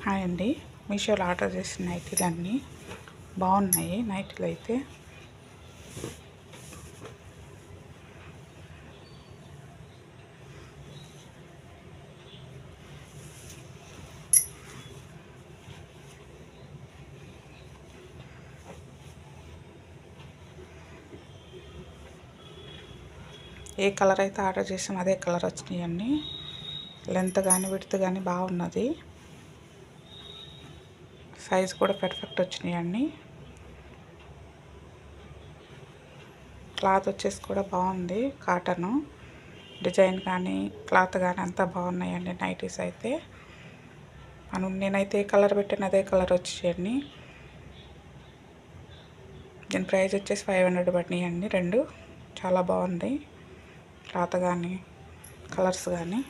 Hi అండి. మీషోలో order చేసిన నైటీలు అన్నీ బాగున్నాయి. నైటీలు అయితే ఏ కలర్ అయితే ఆర్డర్ చేసాం అదే కలర్ వచ్చినాయండి. లెంత్ కానీ విడ్త్ కానీ బాగున్నది. సైజ్ కూడా పర్ఫెక్ట్ వచ్చినాయండి. క్లాత్ వచ్చేసి కూడా బాగుంది. కాటను డిజైన్ కానీ క్లాత్ కానీ అంతా బాగున్నాయండి. నైటీస్ అయితే నేనైతే ఏ కలర్ పెట్టిన అదే కలర్ వచ్చేయండి. దీని ప్రైస్ వచ్చేసి 500 పడినాయండి. రెండు చాలా బాగుంది. క్లాత్ కానీ కలర్స్ కానీ.